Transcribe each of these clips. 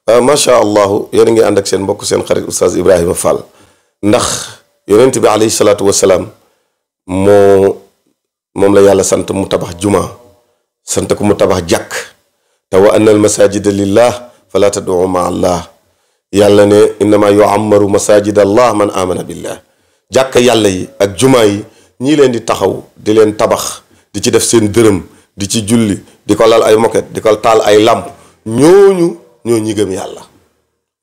macha allah yéen a ngi ànd ak seen mbokk seen xarit oustaz Ibrahima Fall ndax yonent bi alayhi salaatu wasalaam moom la yàlla sant mu tabax juma sant ko mu tabax jàkk te wa anna al masajida lillah fala tad'u ma allah yàlla ne innama yu'ammaru masajid allah man amana billah jàkk yàlla yi ak juma yi ñii leen di taxaw di leen tabax di ci def seen dërëm di ci julli di ko lal ay moquette di ko taal ay làmp ñoo ñi gëm yàlla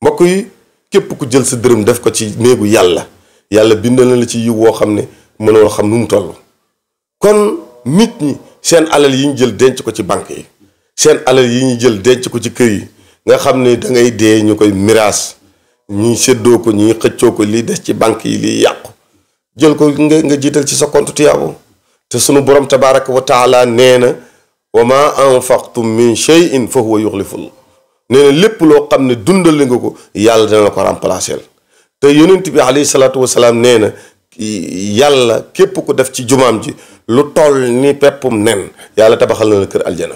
mbokk yi képp ku jël sa dërëm def ko ci néegu yàlla bindal na la ci yiw woo xam ne mënoo xam nu mu toll. kon nit ñi seen alal yi ñu jël denc ko ci banque yi seen alal yi ñu jël denc ko ci kër yi nga xam ne da ngay dee ñu koy miraas ñi séddoo ko ñi xëccoo ko lii des ci banque yi lii yàqu jël ko nga jiital ci sa compte tiyaabo te sunu borom tabaraka wa taala nee na wa ma anfaqtum min shay'in fa huwa yuxliful nee na lépp loo xam ne dundal nga ko yàlla dana la ko remplacer te yonent bi alayhi salaatu wasalaam nee na yàlla képp ku def ci jumaam ji lu toll ni peppum nen yàlla tabaxal na la kër aljana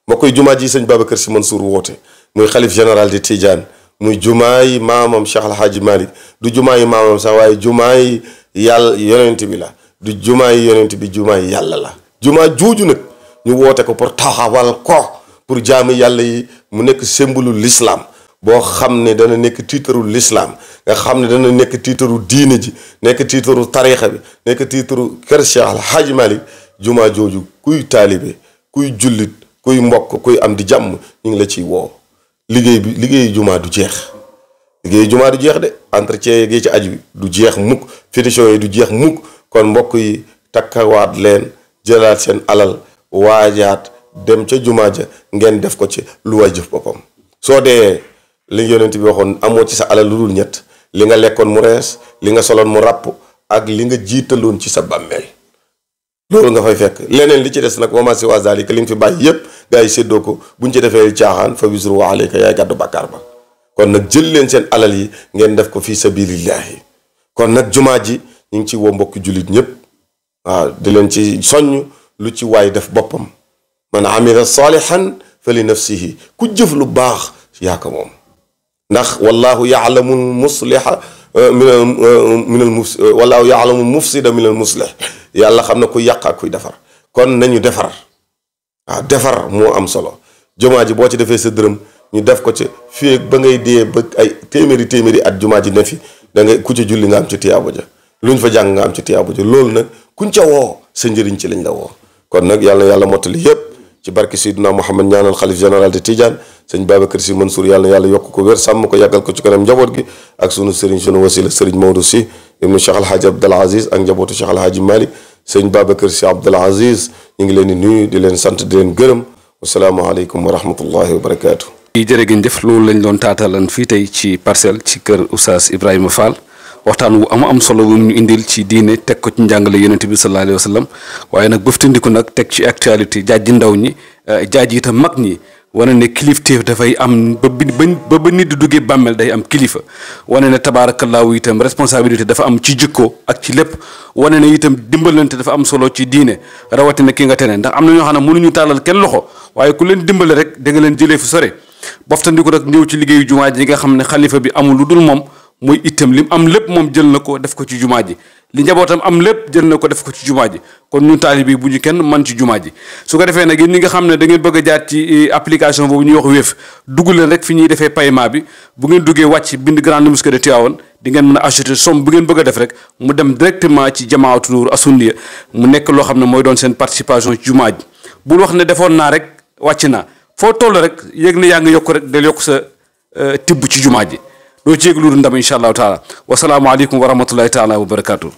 moo koy jumaa ji sëñ Babacar Sy Mansour woote muy xalif général de Tidiane muy jumaa yi maamam Cheikh Al Hadji Malick du jumaa yi maamam sax waaye jumaa yi yàlla yonent bi la du jumaa yi yonent bi jumaa yi yàlla la jumaa jooju nag ñu woote ko pour taxawal ko pour jaamu yàlla yi mu nekk symbole l'islam boo xam ne dana nekk tiitaru l'islam nga xam ne dana nekk tiitaru diine ji nekk tiitaru tariixa bi nekk tiitaru kër Cheikh Al Hadji Malick jumaa jooju kuy taalibe kuy jullit kuy mbokk kuy am di jàmm ñu ngi la ciy woo liggéeyu jumaa du jeex liggéeyu jumaa du jeex de entretien yi ci aju bi du jeex mukk finition yi du jeex mukk kon mbokk yi takkawaat leen jëlaat seen alal waajaat dem ca jumaa ja ngeen def ko ci lu waay jëf boppam soo dee li yonent bi waxoon amoo ci sa alal lu dul ñett li nga lekkoon mu rees li nga soloon mu ràpp ak li nga jiitaloon ci sa bàmmeel loolu nga fay fekk leneen li ci des nag wama si wa zalika li nga fi bàyyi yépp gaa yi séddoo ko buñ ci defee caaxaan fa wisru wa alayka yaay gàddu bàkkaar ba kon nag jël leen seen alal yi ngeen def ko fii sabilillahi kon nag jumaa ji ñu ngi ci woo mbokki jullit ñépp waaw di leen ci soññ lu ci waay def boppam man amila salihan fa li nafsihi ku jëf lu baax yaa ko moom ndax wallahu yaalamu musliha wallahu yaalamu mufsida min al muslih yàlla xam na ku yàq ak kuy defar kon nañu defar waaw defar moo am solo jumaa ji boo ci defee sa dërëm ñu def ko ci fii ba ngay dee ba ay téeméeri at jumaa ji ne fi da ngay ku ci julli nga am ci tiyaabo ja lu ñu fa jàng nga am ci tiyaabo ja loolu nag kuñ ca woo sa njëriñ ci lañ la woo kon nag yàlla mottali yépp ci barke Seydina Muhammad ñaanal xalif général de Tidiane sëñ Babacar Sy Mansour yàlla yokk ko wér sàmm ko yàggal ko ci kanam njaboot gi ak sunu sëriñ sunu wasila sëriñ Maodo Sy ibnu Cheikh Alhaaji Abdul Aziz ak njabootu Cheikh Alhaaji Malick sëñ Babacar Sy Abdul Aziz ñu ngi leen di nuyu di leen sant di leen gërëm wasalaamaaleykum wa rahmatullahi wa barakaatu. jërëjëf loolu lañ doon taatalan fii tey ci Parcelles ci kër Oustaz Ibrahima Fall waxtaan wu am solo wu ñu indil ci diine teg ko ci njàngale yonent bi sallallahu alayhi wa sallam waaye nag bëftandiku nag teg ci actualité jaaji ndaw ñi jaaji itam mag ñi wane ne kilifteef dafay am ba nit di duggee bàmmeel day am kilifa wane ne tabaarakallaahu itam responsabilité dafa am ci jikko ak ci lépp wane ne itam dimbalante dafa am solo ci diine rawatina ki nga tene ndax am na ñoo xam ne mënuñu tàllal kenn loxo waaye ku leen dimbale rek da nga leen jëlee fu sore boftandiku rek ñëw ci liggéeyu jumaa ji nga xam ne xalifa bi amul lu dul moom muy itam lim am lépp moom jël na ko def ko ci jumaa ji li njabootam am lépp jël na ko def ko ci jumaa ji kon ñun taalibe bu ñu kenn man ci jumaa ji su ko defee nag yéen ñi nga xam ne da ngeen bëgg a jaar ci application boobu ñuy wax Wave dugg leen rek fi ñuy defee paiement bi bu ngeen duggee wàcc bind Grande Mosquée de Tivaouane di ngeen mën a acheter somme bu ngeen bëgg a def rek mu dem directement ci Jamaatu Nuur As-Sunniya mu nekk loo xam ne mooy doon seen participation ci jumaa ji bul wax ne defoon naa rek wàcc naa foo toll rek yéeg ne yaa ngi yokk rek del yokk sa tibb ci jumaa ji doo ci yëg lu ndam incha allahu taala wasalaamualeykum wa rahmatullahi taala wa barakaatu.